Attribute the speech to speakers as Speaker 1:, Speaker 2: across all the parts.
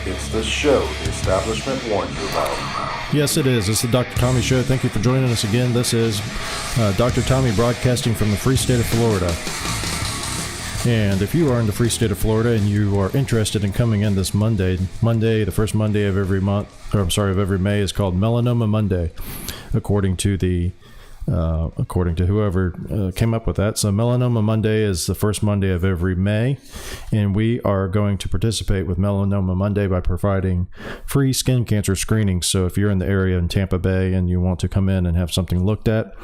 Speaker 1: It's the show the establishment warned you about.
Speaker 2: Yes, it is. It's the Dr. Tommy Show. Thank you for joining us again. This is Dr. Tommy broadcasting from the free state of Florida. And if you are in the free state of Florida and you are interested in coming in this Monday, the first Monday of every month, of every May, is called Melanoma Monday, according to whoever came up with that. So Melanoma Monday is the first Monday of every May, and we are going to participate with Melanoma Monday by providing free skin cancer screenings. So if you're in the area in Tampa Bay and you want to come in and have something looked at,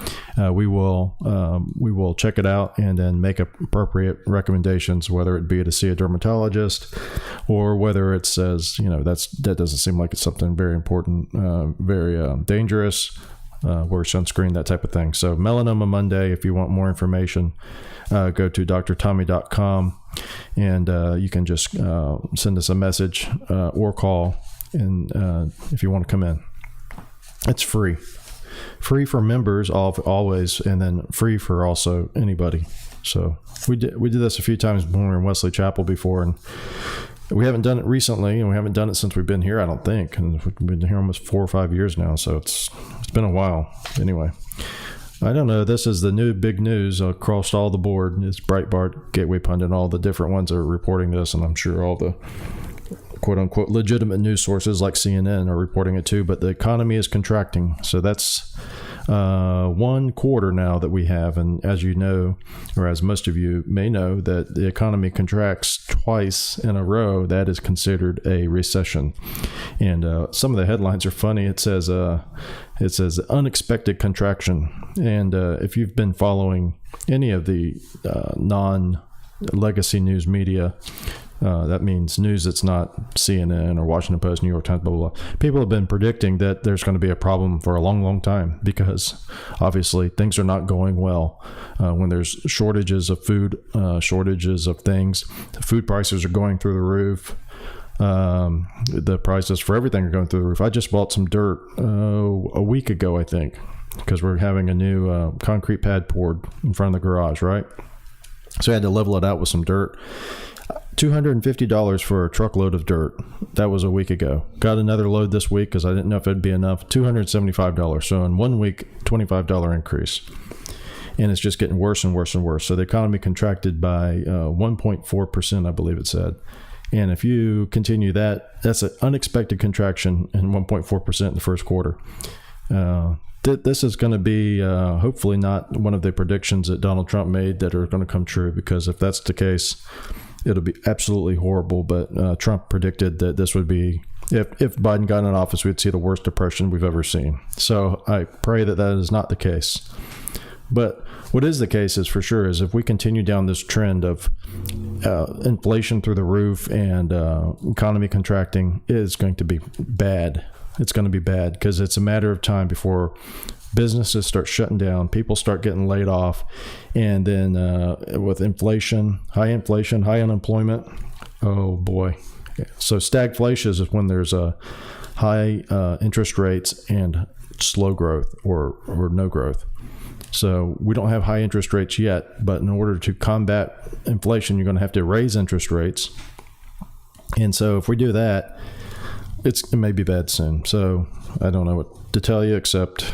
Speaker 2: we will check it out and then make appropriate recommendations, whether it be to see a dermatologist or whether it says, that doesn't seem like it's something very important, very dangerous. Wear sunscreen, that type of thing. So Melanoma Monday, if you want more information, go to drtommy.com and you can just send us a message or call, and if you want to come in. It's free for members always, and then free for also anybody. So we did this a few times when we were in Wesley Chapel before, and we haven't done it recently, and we haven't done it since we've been here, I don't think. And we've been here almost 4 or 5 years now, so it's been a while. Anyway, I don't know. This is the new big news across all the board. It's Breitbart, Gateway Pundit, all the different ones are reporting this, and I'm sure all the quote-unquote legitimate news sources like CNN are reporting it too. But the economy is contracting, so that's 1 quarter now that we have, and as you know, or as most of you may know, that the economy contracts twice in a row, that is considered a recession. And some of the headlines are funny. It says unexpected contraction, and if you've been following any of the non-legacy news media, that means news that's not CNN or Washington Post, New York Times, blah, blah, blah. People have been predicting that there's going to be a problem for a long, long time, because obviously things are not going well. When there's shortages of food, shortages of things, the food prices are going through the roof. The prices for everything are going through the roof. I just bought some dirt a week ago, I think, because we're having a new concrete pad poured in front of the garage, right? So I had to level it out with some dirt. $250 for a truckload of dirt. That was a week ago. Got another load this week because I didn't know if it'd be enough. $275. So in 1 week, $25 increase. And it's just getting worse and worse and worse. So the economy contracted by 1.4%, I believe it said. And if you continue that, that's an unexpected contraction in 1.4% in the first quarter. This is going to be hopefully not one of the predictions that Donald Trump made that are going to come true, because if that's the case, it'll be absolutely horrible. But Trump predicted that this would be, if Biden got in office, we'd see the worst depression we've ever seen. So I pray that is not the case. But what is the case is, for sure, is if we continue down this trend of inflation through the roof and economy contracting, it is going to be bad. It's going to be bad, because it's a matter of time before businesses start shutting down, people start getting laid off, and then with inflation, high unemployment, oh boy. So stagflation is when there's a high interest rates and slow growth or no growth. So we don't have high interest rates yet, but in order to combat inflation, you're going to have to raise interest rates. And so if we do that, it may be bad soon. So I don't know what to tell you, except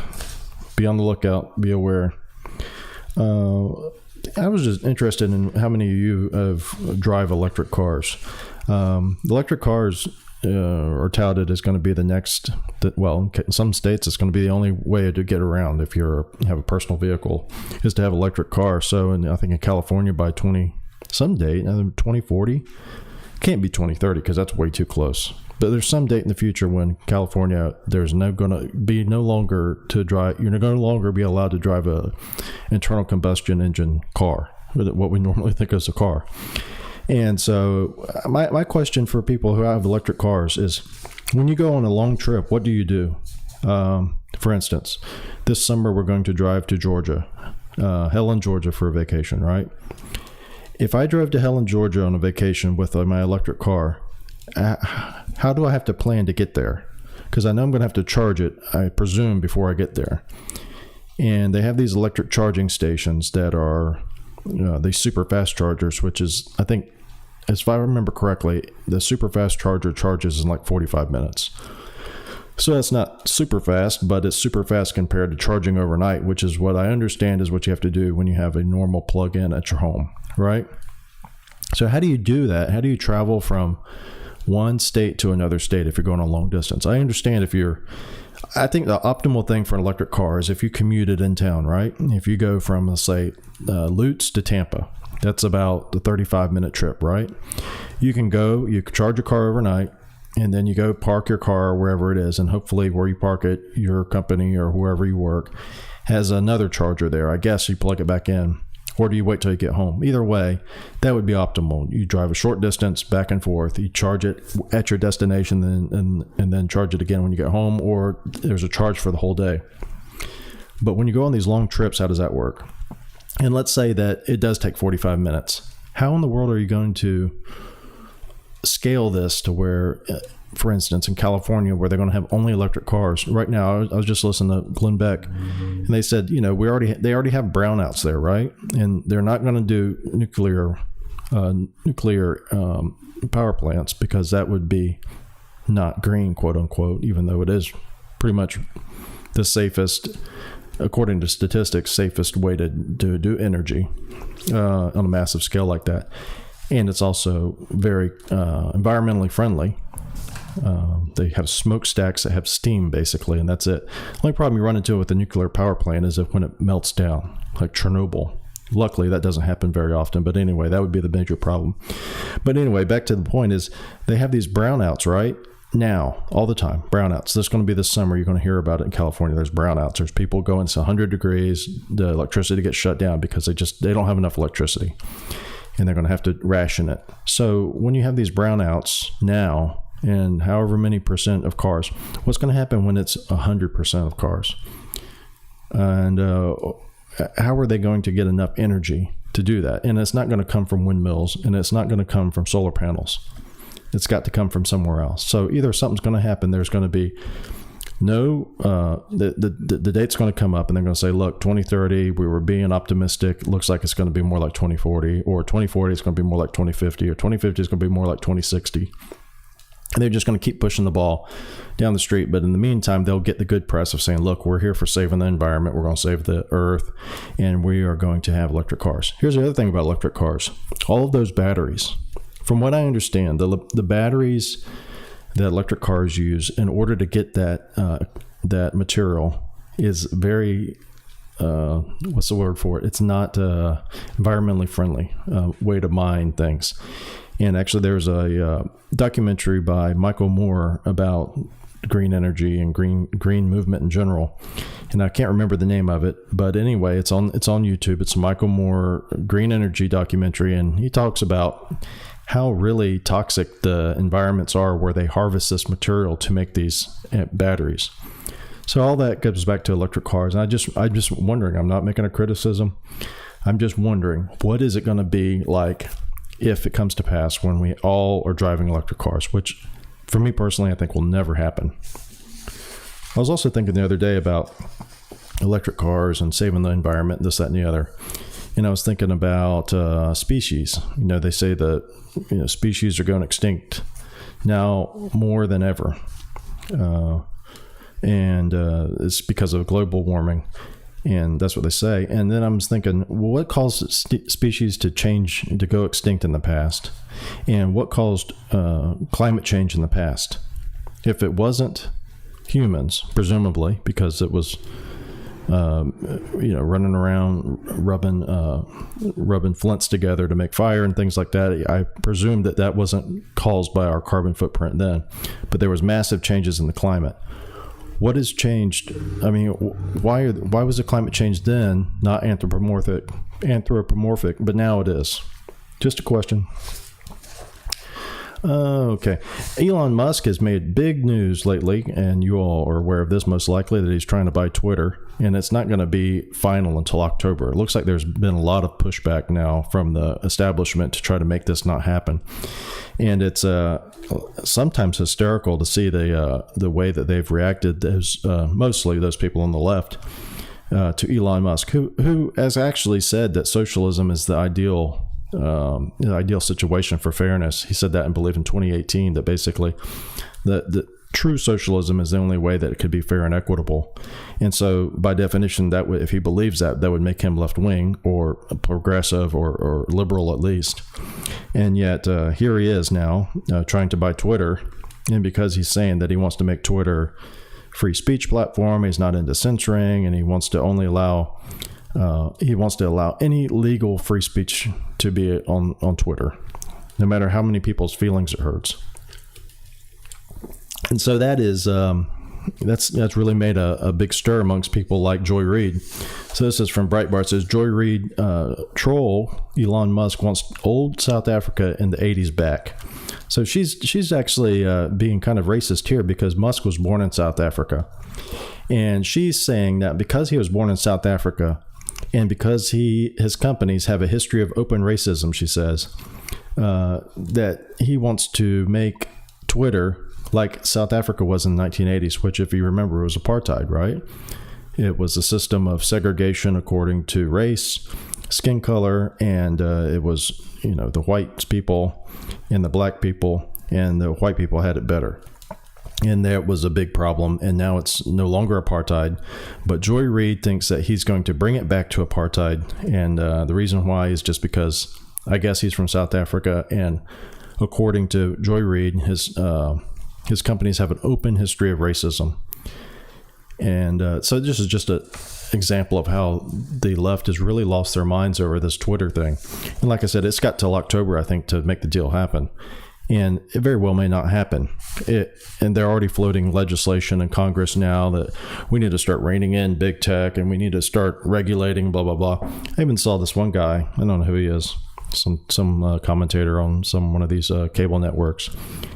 Speaker 2: be on the lookout, be aware. I was just interested in how many of you drive electric cars. Electric cars are touted as going to be the next, in some states, it's going to be the only way to get around if you have a personal vehicle, is to have an electric car. So I think in California by 2040, can't be 2030 because that's way too close. But there's some date in the future when California, there's no longer be allowed to drive a internal combustion engine car, what we normally think as a car. And so my question for people who have electric cars is, when you go on a long trip, what do you do? For instance, this summer we're going to drive to Georgia, Helen, Georgia, for a vacation, right? If I drove to Helen, Georgia on a vacation with my electric car, how do I have to plan to get there? Because I know I'm going to have to charge it, I presume, before I get there. And they have these electric charging stations that are these super fast chargers, which is, I think, if I remember correctly, the super fast charger charges in like 45 minutes. So that's not super fast, but it's super fast compared to charging overnight, which is what I understand is what you have to do when you have a normal plug-in at your home, right? So how do you do that? How do you travel from one state to another state if you're going a long distance? I understand I think the optimal thing for an electric car is if you commuted in town, right? If you go from, let's say, Lutz to Tampa, that's about the 35-minute trip, right? You can charge your car overnight, and then you go park your car wherever it is, and hopefully where you park it, your company or whoever you work has another charger there. I guess you plug it back in, or do you wait till you get home? Either way, that would be optimal. You drive a short distance back and forth, you charge it at your destination, and then charge it again when you get home, or there's a charge for the whole day. But when you go on these long trips, how does that work? And let's say that it does take 45 minutes. How in the world are you going to scale this to where, for instance, in California, where they're going to have only electric cars? Right now, I was just listening to Glenn Beck, and they said, they already have brownouts there, right? And they're not going to do nuclear power plants because that would be not green, quote unquote, even though it is pretty much the safest, according to statistics, safest way to do energy on a massive scale like that. And it's also very environmentally friendly. They have smokestacks that have steam, basically, and that's it. The only problem you run into with a nuclear power plant is when it melts down, like Chernobyl. Luckily, that doesn't happen very often. But anyway, that would be the major problem. But anyway, back to the point is they have these brownouts, right? Now, all the time, brownouts. This is going to be this summer. You're going to hear about it in California. There's brownouts. There's people going to 100 degrees. The electricity gets shut down because they don't have enough electricity. And they're going to have to ration it. So when you have these brownouts now, and however many percent of cars, what's going to happen when it's 100% of cars? And how are they going to get enough energy to do that? And it's not going to come from windmills, and it's not going to come from solar panels. It's got to come from somewhere else. So either something's going to happen. There's going to be the date's going to come up, and they're going to say, look, 2030, we were being optimistic. Looks like it's going to be more like 2040, or 2040 is going to be more like 2050, or 2050 is going to be more like 2060. And they're just going to keep pushing the ball down the street. But in the meantime, they'll get the good press of saying, look, we're here for saving the environment. We're going to save the earth, and we are going to have electric cars. Here's the other thing about electric cars. All of those batteries, from what I understand, the batteries that electric cars use in order to get that material is very, what's the word for it? It's not environmentally friendly way to mine things. And actually, there's a documentary by Michael Moore about green energy and green movement in general, and I can't remember the name of it. But anyway, it's on YouTube. It's a Michael Moore green energy documentary, and he talks about how really toxic the environments are where they harvest this material to make these batteries. So all that goes back to electric cars. And I'm just wondering. I'm not making a criticism. I'm just wondering, what is it going to be like if it comes to pass when we all are driving electric cars, which for me personally, I think will never happen. I was also thinking the other day about electric cars and saving the environment, this, that, and the other. And I was thinking about species. They say that species are going extinct now more than ever. And it's because of global warming. And that's what they say. And then I was thinking, well, what caused species to go extinct in the past? And what caused climate change in the past? If it wasn't humans, presumably, because it was, running around rubbing flints together to make fire and things like that, I presume that wasn't caused by our carbon footprint then. But there was massive changes in the climate. What has changed? I mean, why was the climate change then not anthropomorphic, but now it is? Just a question. Okay. Elon Musk has made big news lately, and you all are aware of this most likely, that he's trying to buy Twitter, and it's not going to be final until October. It looks like there's been a lot of pushback now from the establishment to try to make this not happen. And it's sometimes hysterical to see the way that they've reacted, mostly those people on the left, to Elon Musk, who has actually said that socialism is the ideal ideal situation for fairness. He said that in Believe in 2018, that basically the true socialism is the only way that it could be fair and equitable. And so by definition, that would, if he believes that would make him left wing or progressive or liberal at least. And yet here he is now trying to buy Twitter. And because he's saying that he wants to make Twitter free speech platform, he's not into censoring, and he wants to only allow any legal free speech to be on Twitter, no matter how many people's feelings it hurts. And so that is that's really made a big stir amongst people like Joy Reid. So this is from Breitbart. It says Joy Reid troll Elon Musk wants old South Africa in the 80s back. So she's actually being kind of racist here because Musk was born in South Africa. And she's saying that because he was born in South Africa and because his companies have a history of open racism, she says, that he wants to make Twitter like South Africa was in the 1980s, which, if you remember, was apartheid, right? It was a system of segregation according to race, skin color, and it was, the white people and the black people, and the white people had it better. And that was a big problem, and now it's no longer apartheid. But Joy Reid thinks that he's going to bring it back to apartheid, and the reason why is just because I guess he's from South Africa, and according to Joy Reid, his companies have an open history of racism. And so this is just an example of how the left has really lost their minds over this Twitter thing. And like I said, it's got till October, I think, to make the deal happen. And it very well may not happen. And they're already floating legislation in Congress now that we need to start reining in big tech and we need to start regulating, blah, blah, blah. I even saw this one guy, I don't know who he is, some commentator on one of these cable networks.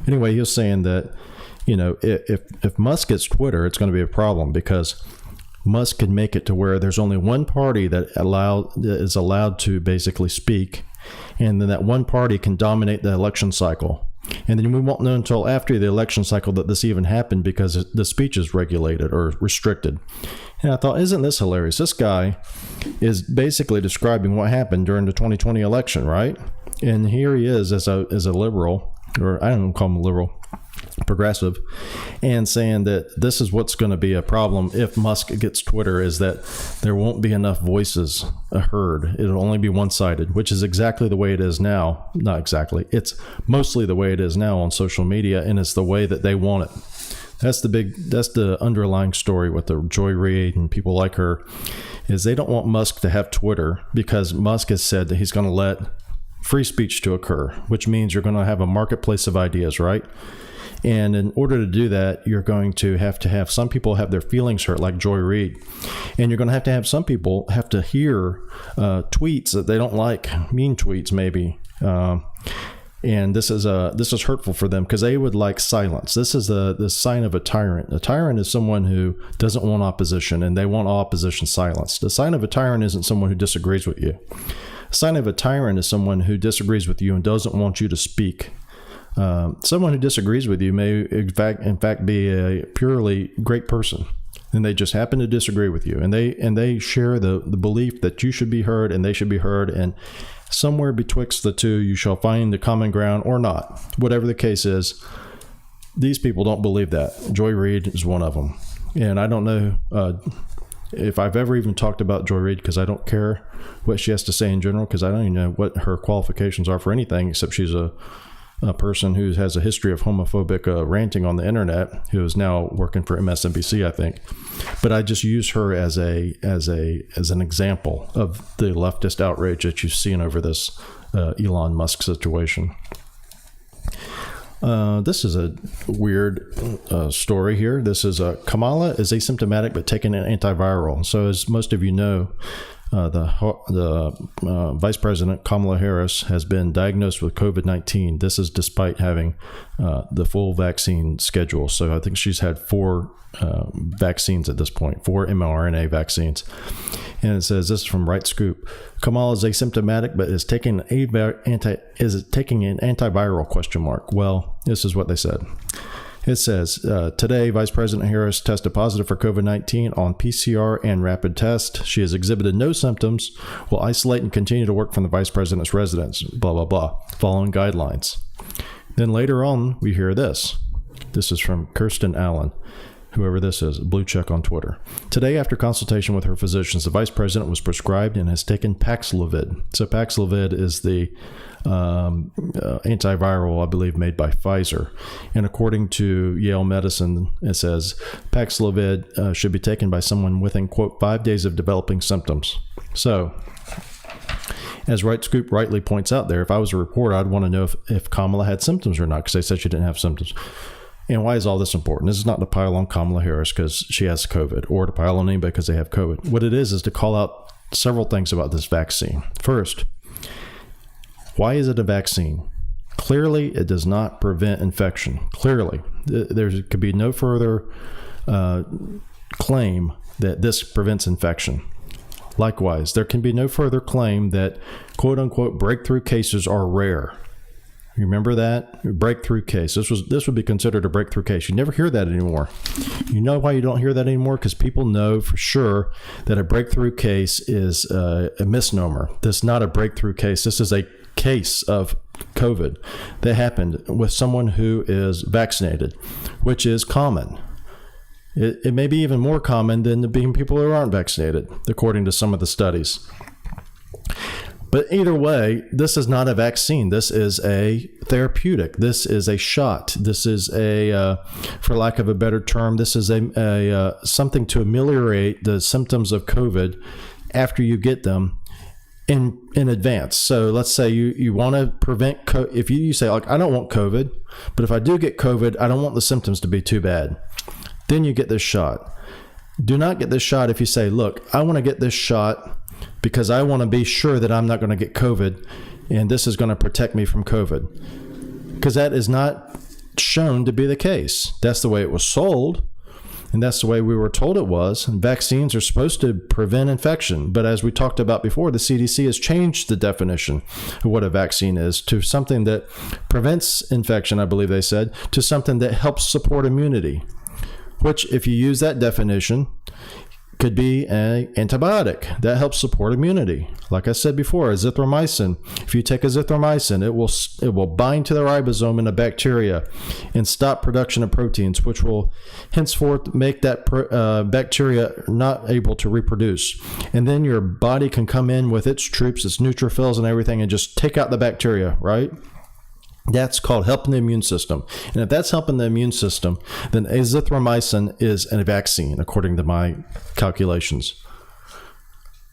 Speaker 2: Anyway, he was saying that, if Musk gets Twitter, it's going to be a problem because Musk can make it to where there's only one party that is allowed to basically speak, and then that one party can dominate the election cycle. And then we won't know until after the election cycle that this even happened because the speech is regulated or restricted. And I thought, isn't this hilarious? This guy is basically describing what happened during the 2020 election, right? And here he is as a liberal, or I don't call him a liberal, progressive, and saying that this is what's going to be a problem if Musk gets Twitter, is that there won't be enough voices heard. It'll only be one-sided, which is exactly the way it is now. Not exactly. It's mostly the way it is now on social media, and it's the way that they want it. That's the underlying story with the Joy Reid and people like her, is they don't want Musk to have Twitter because Musk has said that he's going to let free speech to occur, which means you're going to have a marketplace of ideas, right? And in order to do that, you're going to have some people have their feelings hurt, like Joy Reid. And you're going to have some people have to hear tweets that they don't like, mean tweets maybe. And this is hurtful for them because they would like silence. This is the sign of a tyrant. A tyrant is someone who doesn't want opposition, and they want all opposition silenced. The sign of a tyrant isn't someone who disagrees with you. A sign of a tyrant is someone who disagrees with you and doesn't want you to speak. Someone who disagrees with you may in fact be a purely great person, and they just happen to disagree with you, and they share the belief that you should be heard and they should be heard, and somewhere betwixt the two you shall find the common ground, or not. Whatever the case is, these people don't believe that. Joy Reid is one of them, and I don't know if I've ever even talked about Joy Reid because I don't care what she has to say in general, because I don't even know what her qualifications are for anything except she's a person who has a history of homophobic ranting on the internet, who is now working for MSNBC, I think. But I just use her as an example of the leftist outrage that you've seen over this Elon Musk situation. This is a weird story here. This is Kamala is asymptomatic but taking an antiviral. So as most of you know, the Vice President Kamala Harris has been diagnosed with COVID-19. This is despite having the full vaccine schedule. So I think she's had 4 vaccines at this point, 4 mRNA vaccines. And it says, this is from Right Scoop. Kamala is asymptomatic, but is taking an antiviral ? Well, this is what they said. It says, today, Vice President Harris tested positive for COVID-19 on PCR and rapid test. She has exhibited no symptoms, will isolate and continue to work from the Vice President's residence, blah, blah, blah, following guidelines. Then later on, we hear this. This is from Kirsten Allen, whoever this is, blue check on Twitter. Today, after consultation with her physicians, the Vice President was prescribed and has taken Paxlovid. So Paxlovid is the antiviral, I believe, made by Pfizer. And according to Yale Medicine, it says Paxlovid should be taken by someone within, quote, 5 days of developing symptoms. So, as Right Scoop rightly points out there, if I was a reporter, I'd want to know if Kamala had symptoms or not, because they said she didn't have symptoms. And why is all this important? This is not to pile on Kamala Harris because she has COVID, or to pile on anybody because they have COVID. What it is to call out several things about this vaccine. First, why is it a vaccine? Clearly, it does not prevent infection. Clearly, there could be no further claim that this prevents infection. Likewise, there can be no further claim that quote-unquote breakthrough cases are rare. You remember that? Breakthrough case. This would be considered a breakthrough case. You never hear that anymore. You know why you don't hear that anymore? Because people know for sure that a breakthrough case is a misnomer. This is not a breakthrough case. This is a case of COVID that happened with someone who is vaccinated, which is common. It may be even more common than being people who aren't vaccinated, according to some of the studies. But either way, this is not a vaccine. This is a therapeutic. This is a shot. This is for lack of a better term, this is a something to ameliorate the symptoms of COVID after you get them in advance. So let's say you want to prevent, if you say, like, I don't want COVID, but if I do get COVID, I don't want the symptoms to be too bad. Then you get this shot. Do not get this shot if you say, look, I want to get this shot because I want to be sure that I'm not going to get COVID and this is going to protect me from COVID. Because that is not shown to be the case. That's the way it was sold, and that's the way we were told it was. And vaccines are supposed to prevent infection. But as we talked about before, the CDC has changed the definition of what a vaccine is to something that prevents infection, I believe they said, to something that helps support immunity, which, if you use that definition, could be an antibiotic that helps support immunity. Like I said before, azithromycin. If you take azithromycin, it will bind to the ribosome in a bacteria and stop production of proteins, which will henceforth make that bacteria not able to reproduce. And then your body can come in with its troops, its neutrophils and everything, and just take out the bacteria, right? That's called helping the immune system. And if that's helping the immune system, then azithromycin is a vaccine, according to my calculations.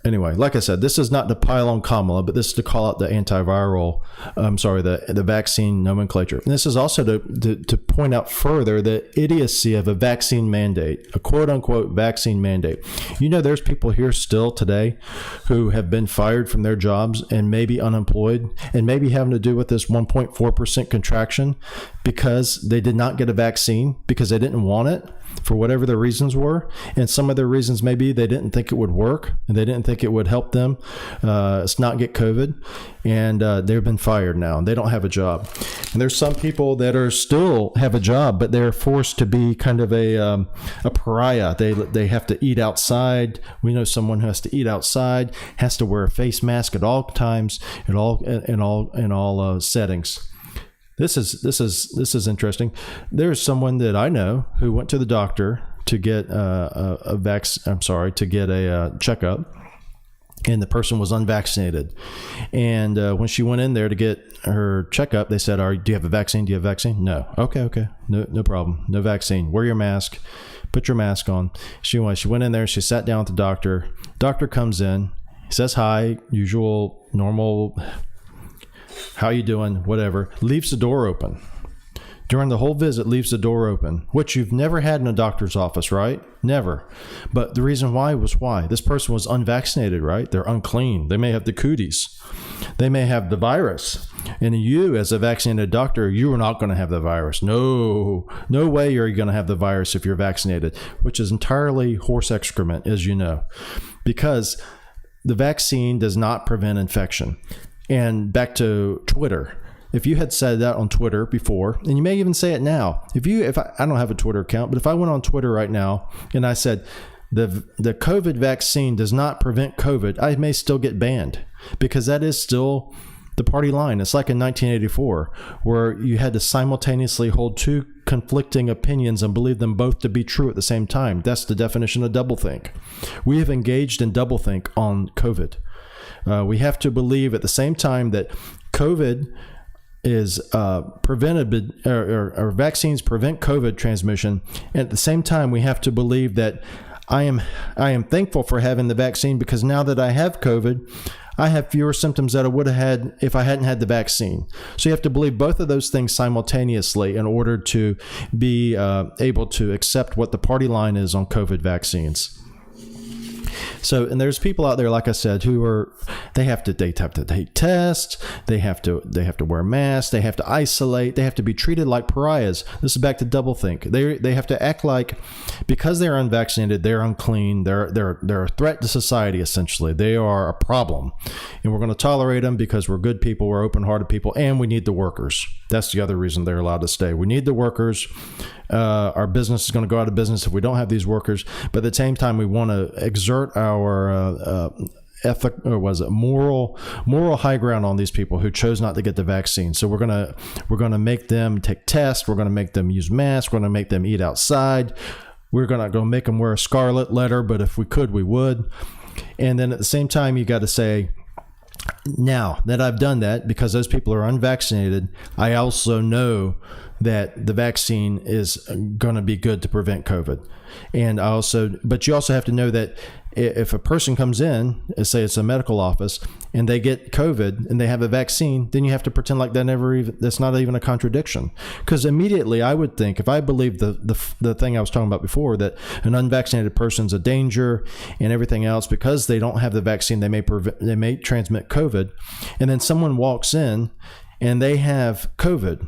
Speaker 2: Anyway, like I said, this is not to pile on Kamala, but this is to call out the the vaccine nomenclature. And this is also to point out further the idiocy of a vaccine mandate, a quote-unquote vaccine mandate. You know, there's people here still today who have been fired from their jobs and maybe unemployed and maybe having to do with this 1.4% contraction because they did not get a vaccine because they didn't want it, for whatever their reasons were. And some of their reasons maybe they didn't think it would work and they didn't think it would help them not get COVID. And they've been fired now. They don't have a job. And there's some people that are still have a job, but they're forced to be kind of a pariah. They have to eat outside. We know someone who has to eat outside, has to wear a face mask at all times, in all settings. This is interesting. There's someone that I know who went to the doctor to get to get a checkup, and the person was unvaccinated. And when she went in there to get her checkup, they said, "Do you have a vaccine? Do you have a vaccine?" No. Okay. No problem. No vaccine. Wear your mask. Put your mask on. She went in there. She sat down with the doctor. Doctor comes in. He says hi, usual, normal. How you doing? Whatever. Leaves the door open. During the whole visit, leaves the door open, which you've never had in a doctor's office, right? Never. But the reason why was why? This person was unvaccinated, right? They're unclean. They may have the cooties. They may have the virus. And you, as a vaccinated doctor, you are not going to have the virus. No way are you going to have the virus if you're vaccinated, which is entirely horse excrement, as you know, because the vaccine does not prevent infection. And back to Twitter, if you had said that on Twitter before, and you may even say it now, I don't have a Twitter account, but if I went on Twitter right now and I said the COVID vaccine does not prevent COVID, I may still get banned, because that is still the party line. It's like in 1984, where you had to simultaneously hold two conflicting opinions and believe them both to be true at the same time. That's the definition of doublethink. We have engaged in doublethink on COVID. We have to believe at the same time that COVID is prevented, or vaccines prevent COVID transmission. And at the same time, we have to believe that I am thankful for having the vaccine, because now that I have COVID, I have fewer symptoms that I would have had if I hadn't had the vaccine. So you have to believe both of those things simultaneously in order to be able to accept what the party line is on COVID vaccines. So, and there's people out there, like I said, who they have to take tests, they have to wear masks, they have to isolate, they have to be treated like pariahs. This is back to doublethink. They have to act like, because they're unvaccinated, they're unclean, they're a threat to society. Essentially, they are a problem, and we're going to tolerate them because we're good people, we're open-hearted people, and we need the workers. That's the other reason they're allowed to stay. We need the workers. Our business is going to go out of business if we don't have these workers. But at the same time, we want to exert our moral high ground on these people who chose not to get the vaccine. So we're gonna make them take tests. We're gonna make them use masks. We're gonna make them eat outside. We're gonna go make them wear a scarlet letter. But if we could, we would. And then at the same time, you got to say, now that I've done that, because those people are unvaccinated, I also know that the vaccine is going to be good to prevent COVID. But you also have to know that if a person comes in, say it's a medical office, and they get COVID and they have a vaccine, then you have to pretend like that's not even a contradiction. Because immediately I would think, if I believe the thing I was talking about before, that an unvaccinated person's a danger and everything else, because they don't have the vaccine, they may transmit COVID. And then someone walks in and they have COVID,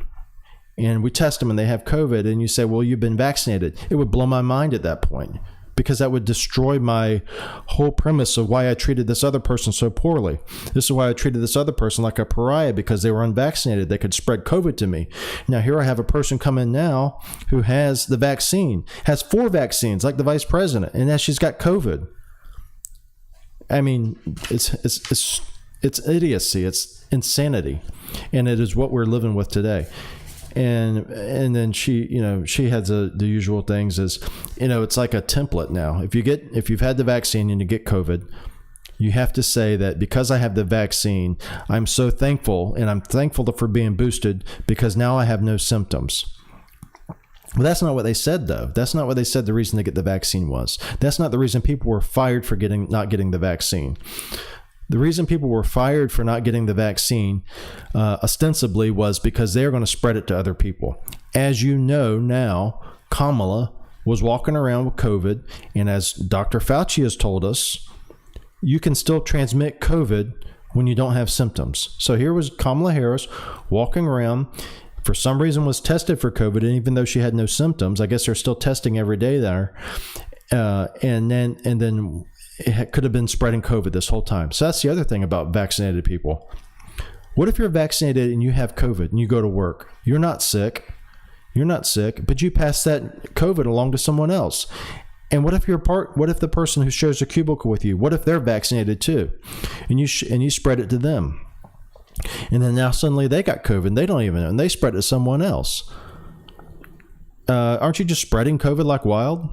Speaker 2: and we test them and they have COVID, and you say, well, you've been vaccinated. It would blow my mind at that point, because that would destroy my whole premise of why I treated this other person so poorly. This is why I treated this other person like a pariah, because they were unvaccinated. They could spread COVID to me. Now, here I have a person come in now who has the vaccine, has 4 vaccines, like the vice president, and now she's got COVID. I mean, it's idiocy. It's insanity. And it is what we're living with today. And then she has the usual things is, it's like a template now. If you've had the vaccine and you get COVID, you have to say that because I have the vaccine, I'm so thankful, and I'm thankful for being boosted, because now I have no symptoms. Well, that's not what they said, though. That's not what they said the reason to get the vaccine was. That's not the reason people were fired for not getting the vaccine. The reason people were fired for not getting the vaccine ostensibly was because they're going to spread it to other people. As you know now, Kamala was walking around with COVID, and as Dr. Fauci has told us, you can still transmit COVID when you don't have symptoms. So here was Kamala Harris walking around, for some reason was tested for COVID, and even though she had no symptoms, I guess they're still testing every day there, and then it could have been spreading COVID this whole time. So that's the other thing about vaccinated people. What if you're vaccinated and you have COVID and you go to work? You're not sick, but you pass that COVID along to someone else. And what if the person who shares a cubicle with you, what if they're vaccinated too? And you spread it to them. And then now suddenly they got COVID and they don't even know, and they spread it to someone else. Aren't you just spreading COVID like wild?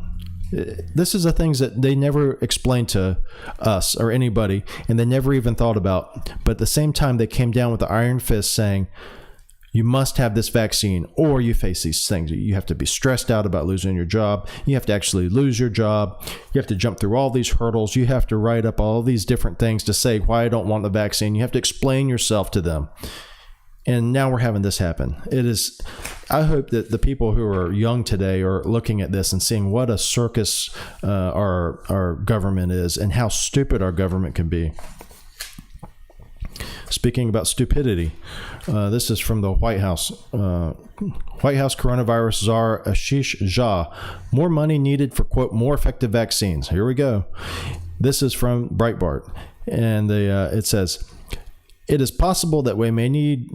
Speaker 2: This is the things that they never explained to us or anybody, and they never even thought about. But at the same time, they came down with the iron fist saying, you must have this vaccine or you face these things. You have to be stressed out about losing your job. You have to actually lose your job. You have to jump through all these hurdles. You have to write up all these different things to say why I don't want the vaccine. You have to explain yourself to them. And now we're having this happen. I hope that the people who are young today are looking at this and seeing what a circus our government is, and how stupid our government can be. Speaking about stupidity, this is from the White House. White House coronavirus czar Ashish Jha. More money needed for, quote, more effective vaccines. Here we go. This is from Breitbart. And it says, it is possible that we may need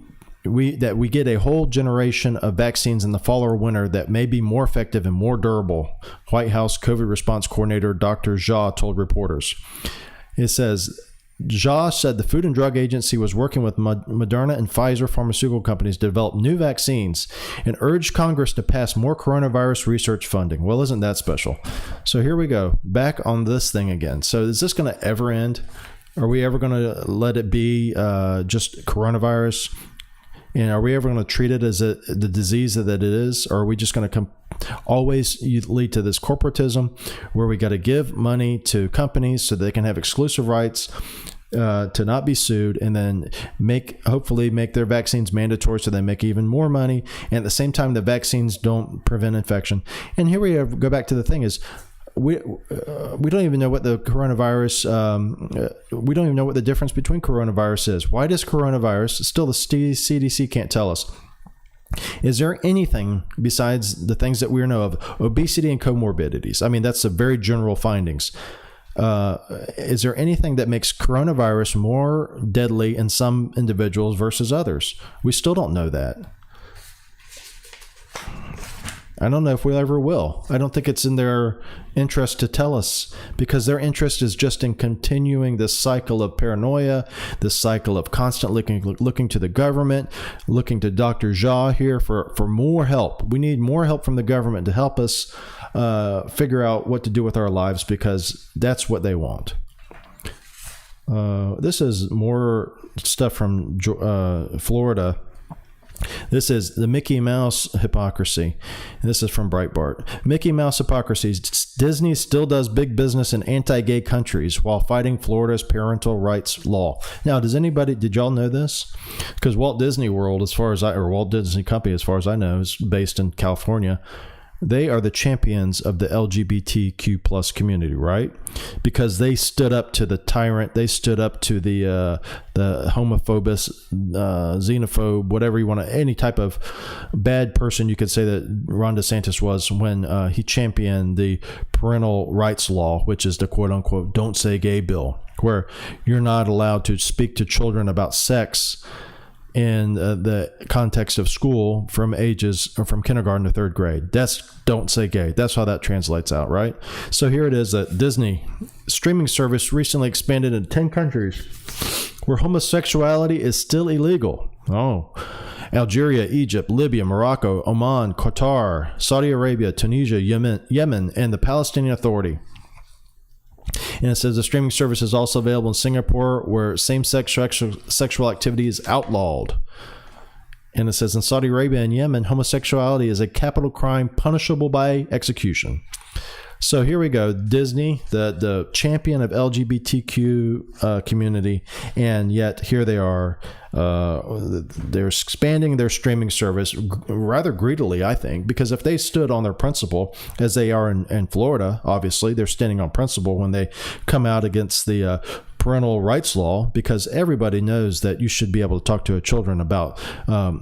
Speaker 2: we get a whole generation of vaccines in the fall or winter that may be more effective and more durable, White House COVID response coordinator Dr. Jha told reporters. It says, Jha said the Food and Drug Agency was working with Moderna and Pfizer pharmaceutical companies to develop new vaccines and urged Congress to pass more coronavirus research funding. Well, isn't that special? So here we go, back on this thing again. So is this going to ever end? Are we ever going to let it be just coronavirus? And are we ever going to treat it as the disease that it is? Or are we just going to always lead to this corporatism where we got to give money to companies so they can have exclusive rights to not be sued, and then hopefully make their vaccines mandatory so they make even more money. And at the same time, the vaccines don't prevent infection. And here we go back to the thing is, we don't even know what the coronavirus, we don't even know what the difference between coronavirus is. Why does coronavirus, still the CDC can't tell us. Is there anything besides the things that we know of, obesity and comorbidities? I mean, that's a very general findings. Is there anything that makes coronavirus more deadly in some individuals versus others? We still don't know that. I don't know if we ever will. I don't think it's in their interest to tell us, because their interest is just in continuing this cycle of paranoia, this cycle of constantly looking to the government, looking to Dr. Jha here for more help. We need more help from the government to help us figure out what to do with our lives, because that's what they want. This is more stuff from Florida. This is the Mickey Mouse hypocrisy. And this is from Breitbart. Mickey Mouse hypocrisy. Disney still does big business in anti-gay countries while fighting Florida's parental rights law. Now, did y'all know this? Because Walt Disney World, Walt Disney Company, as far as I know, is based in California. They are the champions of the LGBTQ plus community, right? Because they stood up to the tyrant. They stood up to the homophobist, xenophobe, whatever you want to, any type of bad person you could say that Ron DeSantis was when he championed the Parental Rights Law, which is the quote unquote "Don't Say Gay" bill, where you're not allowed to speak to children about sex in the context of school from kindergarten to third grade. That's "Don't Say Gay." That's how that translates out, right? So here it is that Disney streaming service recently expanded in 10 countries where homosexuality is still illegal. Oh, Algeria, Egypt, Libya, Morocco, Oman, Qatar, Saudi Arabia, Tunisia, Yemen, and the Palestinian Authority. And it says the streaming service is also available in Singapore, where same-sex sexual activity is outlawed. And it says in Saudi Arabia and Yemen, homosexuality is a capital crime punishable by execution. So here we go. Disney, the champion of LGBTQ community, and yet here they are. They're expanding their streaming service rather greedily, I think, because if they stood on their principle, as they are in Florida, obviously they're standing on principle when they come out against the parental rights law, because everybody knows that you should be able to talk to children about, are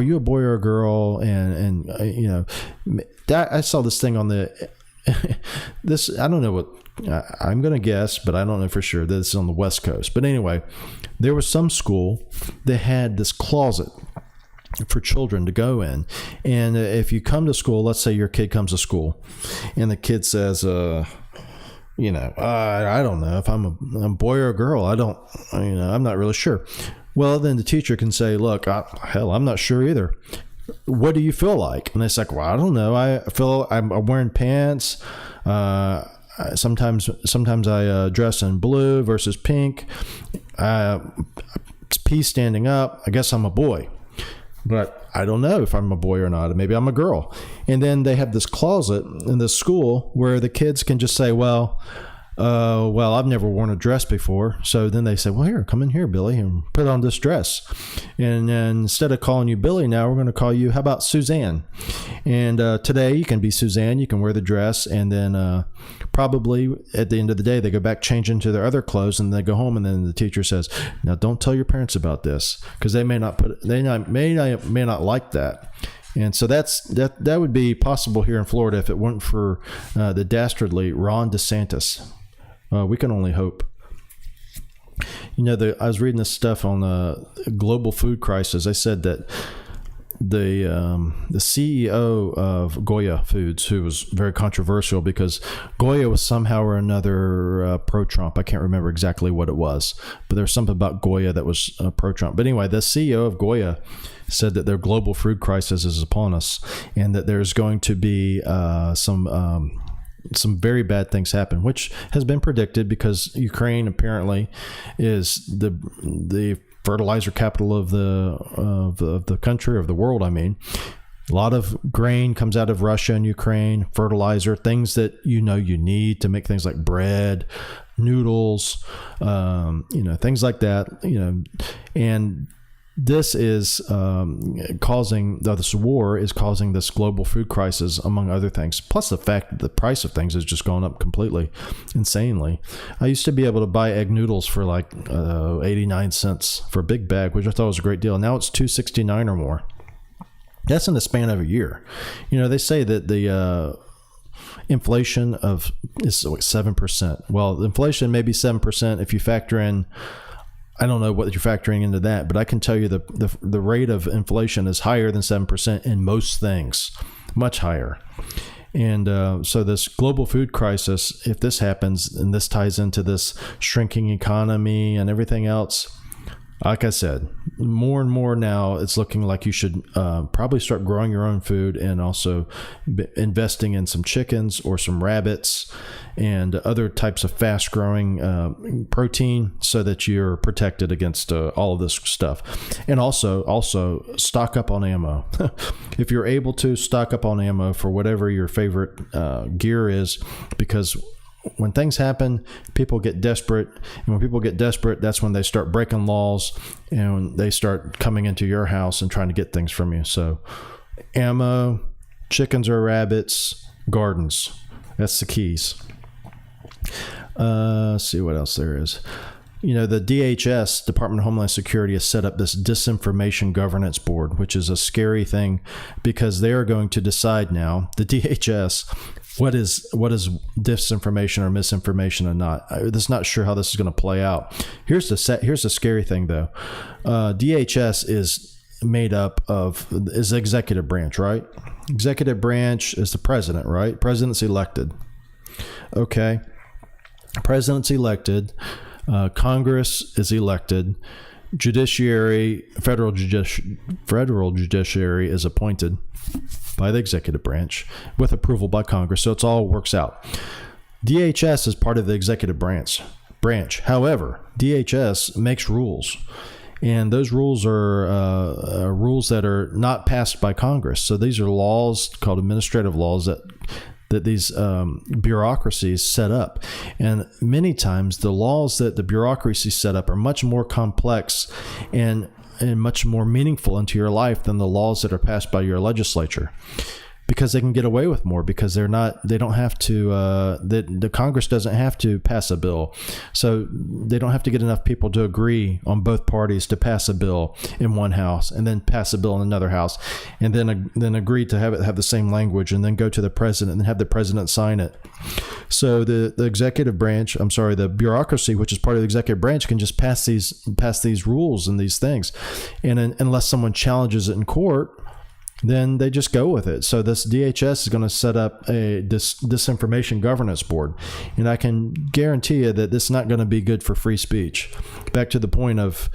Speaker 2: you a boy or a girl? And that I saw this thing on the this, I don't know what, I'm going to guess, but I don't know for sure that this is on the West Coast. But anyway, there was some school that had this closet for children to go in. And if you come to school, let's say your kid comes to school and the kid says, I don't know if I'm a boy or a girl. I'm not really sure. Well, then the teacher can say, look, I'm not sure either. What do you feel like? And it's like, well, I don't know. I feel I'm wearing pants. Sometimes I dress in blue versus pink. Pee standing up. I guess I'm a boy, but I don't know if I'm a boy or not. Maybe I'm a girl. And then they have this closet in the school where the kids can just say, well, I've never worn a dress before. So then they say, well, here, come in here, Billy, and put on this dress. And then instead of calling you Billy, now we're going to call you, how about Suzanne? And today you can be Suzanne. You can wear the dress. And then probably at the end of the day, they go back, change into their other clothes, and they go home. And then the teacher says, now don't tell your parents about this, because they may not like that. And so that would be possible here in Florida if it weren't for the dastardly Ron DeSantis. We can only hope. I was reading this stuff on the global food crisis. They said that the CEO of Goya Foods, who was very controversial because Goya was somehow or another pro-Trump. I can't remember exactly what it was, but there's something about Goya that was pro-Trump. But anyway, the CEO of Goya said that their global food crisis is upon us, and that there's going to be some very bad things happen, which has been predicted because Ukraine apparently is the fertilizer capital of the country, of the world. I mean, a lot of grain comes out of Russia and Ukraine, fertilizer, things that you need to make things like bread, noodles, things like that, and this is this war is causing this global food crisis, among other things. Plus the fact that the price of things has just gone up completely, insanely. I used to be able to buy egg noodles for like 89 cents for a big bag, which I thought was a great deal. Now it's $2.69 or more. That's in the span of a year. They say that the inflation is like 7%. Well, the inflation may be 7% if you factor in, I don't know what you're factoring into that, but I can tell you the rate of inflation is higher than 7% in most things, much higher. And so this global food crisis, if this happens, and this ties into this shrinking economy and everything else, like I said, more and more now, it's looking like you should probably start growing your own food and also investing in some chickens or some rabbits and other types of fast-growing protein so that you're protected against all of this stuff. And also stock up on ammo. If you're able to, stock up on ammo for whatever your favorite gear is, because when things happen, people get desperate. And when people get desperate, that's when they start breaking laws and they start coming into your house and trying to get things from you. So ammo, chickens or rabbits, gardens. That's the keys. Let's see what else there is. The DHS, Department of Homeland Security, has set up this disinformation governance board, which is a scary thing because they are going to decide now, the DHS, what is disinformation or misinformation or not. I'm just not sure how this is going to play out. Here's the scary thing, though. DHS is made up of the executive branch, right? Executive branch is the president, right? President's elected. Okay. President's elected. Congress is elected. Judiciary, federal judiciary is appointed by the executive branch with approval by Congress. So it all works out. DHS is part of the executive branch. However, DHS makes rules, and those rules are rules that are not passed by Congress. So these are laws called administrative laws that these bureaucracies set up. And many times the laws that the bureaucracies set up are much more complex and much more meaningful into your life than the laws that are passed by your legislature, because they can get away with more, because they don't have to, the Congress doesn't have to pass a bill. So they don't have to get enough people to agree on both parties to pass a bill in one house and then pass a bill in another house and then agree to have the same language and then go to the president and have the president sign it. So the executive branch, the bureaucracy, which is part of the executive branch, can just pass these rules and these things. And unless someone challenges it in court, then they just go with it. So this DHS is going to set up a disinformation governance board. And I can guarantee you that this is not going to be good for free speech. Back to the point of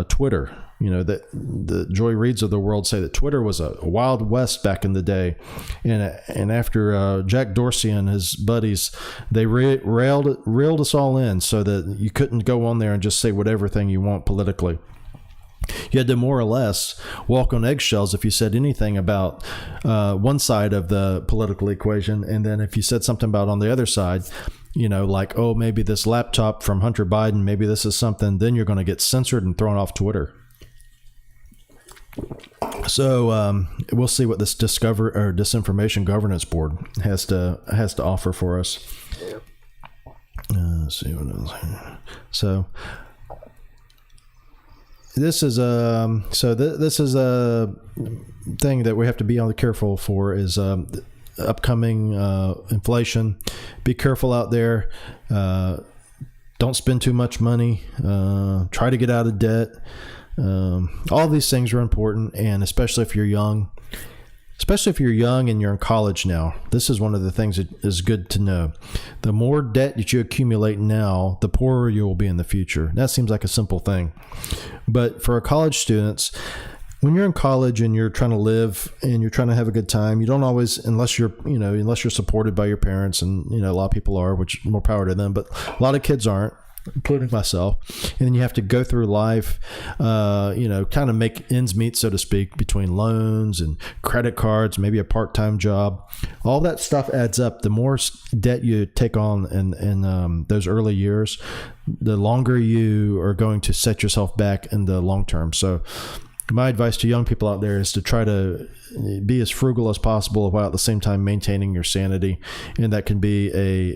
Speaker 2: Twitter, that the Joy Reids of the world say that Twitter was a wild west back in the day. And after Jack Dorsey and his buddies, they reeled us all in so that you couldn't go on there and just say whatever thing you want politically. You had to more or less walk on eggshells if you said anything about one side of the political equation. And then if you said something about on the other side, like, oh, maybe this laptop from Hunter Biden, maybe this is something, then you're going to get censored and thrown off Twitter. So we'll see what this disinformation governance board has to offer for us. Let's see what else here. So this is a thing that we have to be on the careful for is upcoming inflation. Be careful out there. don't spend too much money, try to get out of debt. All these things are important, and especially if you're young. Especially if you're young and you're in college now, this is one of the things that is good to know. The more debt that you accumulate now, the poorer you will be in the future. That seems like a simple thing. But for our college students, when you're in college and you're trying to live and you're trying to have a good time, you don't always, unless you're supported by your parents, and a lot of people are, which more power to them, but a lot of kids aren't, including myself. And then you have to go through life, kind of make ends meet, so to speak, between loans and credit cards, maybe a part-time job. All that stuff adds up. The more debt you take on in those early years, the longer you are going to set yourself back in the long term. So my advice to young people out there is to try to be as frugal as possible while at the same time maintaining your sanity. And that can be a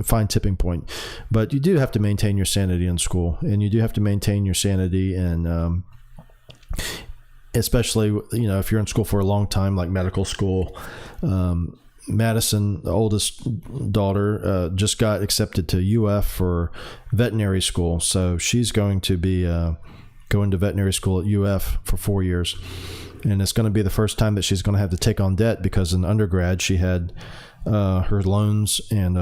Speaker 2: fine tipping point. But you do have to maintain your sanity in school, and you do have to maintain your sanity in, especially, if you're in school for a long time, like medical school. Madison, the oldest daughter, just got accepted to UF for veterinary school. So she's going to be going to veterinary school at UF for 4 years. And it's going to be the first time that she's going to have to take on debt, because in undergrad she had her loans and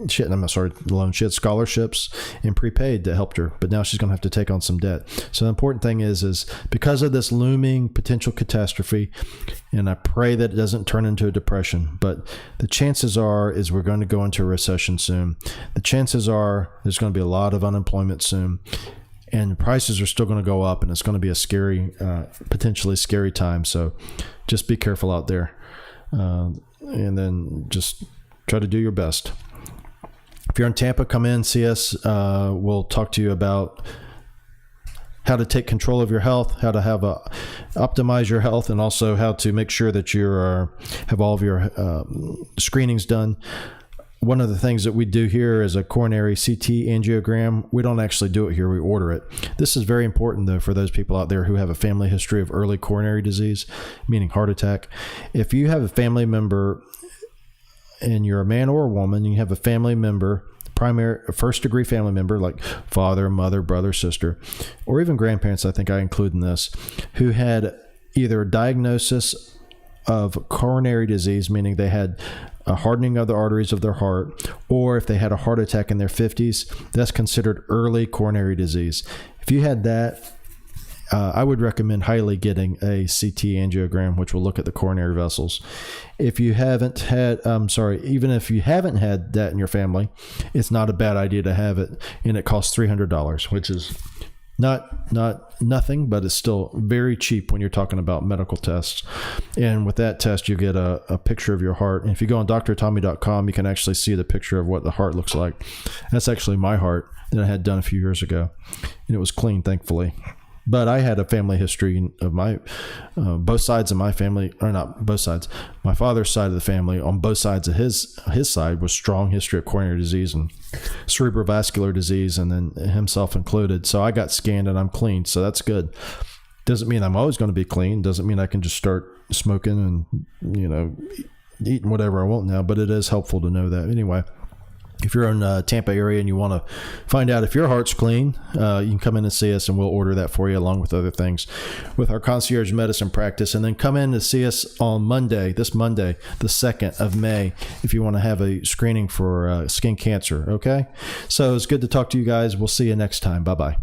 Speaker 2: she had scholarships and prepaid that helped her. But now she's going to have to take on some debt. So the important thing is because of this looming potential catastrophe, and I pray that it doesn't turn into a depression, but the chances are is we're going to go into a recession soon. The chances are there's going to be a lot of unemployment soon. And prices are still going to go up, and it's going to be a scary, potentially scary time. So just be careful out there. And then just try to do your best. If you're in Tampa, come in, see us. We'll talk to you about how to take control of your health, how to optimize your health, and also how to make sure that you have all of your screenings done. One of the things that we do here is a coronary CT angiogram. We don't actually do it here. We order it. This is very important, though, for those people out there who have a family history of early coronary disease, meaning heart attack. If you have a family member, and you're a man or a woman, you have a family member, first-degree family member, like father, mother, brother, sister, or even grandparents, I think I include in this, who had either a diagnosis of coronary disease, meaning they had a hardening of the arteries of their heart, or if they had a heart attack in their 50s, that's considered early coronary disease. If you had that, I would recommend highly getting a CT angiogram, which will look at the coronary vessels. If you haven't had, even if you haven't had that in your family, it's not a bad idea to have it, and it costs $300, which is not nothing, but it's still very cheap when you're talking about medical tests. And with that test, you get a picture of your heart. And if you go on drtommy.com, you can actually see the picture of what the heart looks like. That's actually my heart that I had done a few years ago, and it was clean, thankfully. But I had a family history of both sides of my family, or not both sides, my father's side of the family, on both sides of his side was strong history of coronary disease and cerebrovascular disease, and then himself included. So I got scanned and I'm clean. So that's good. Doesn't mean I'm always going to be clean. Doesn't mean I can just start smoking and, eating whatever I want now, but it is helpful to know that. Anyway, if you're in the Tampa area and you want to find out if your heart's clean, you can come in and see us, and we'll order that for you along with other things with our concierge medicine practice. And then come in to see us on this Monday, the 2nd of May, if you want to have a screening for skin cancer. Okay? So it's good to talk to you guys. We'll see you next time. Bye-bye.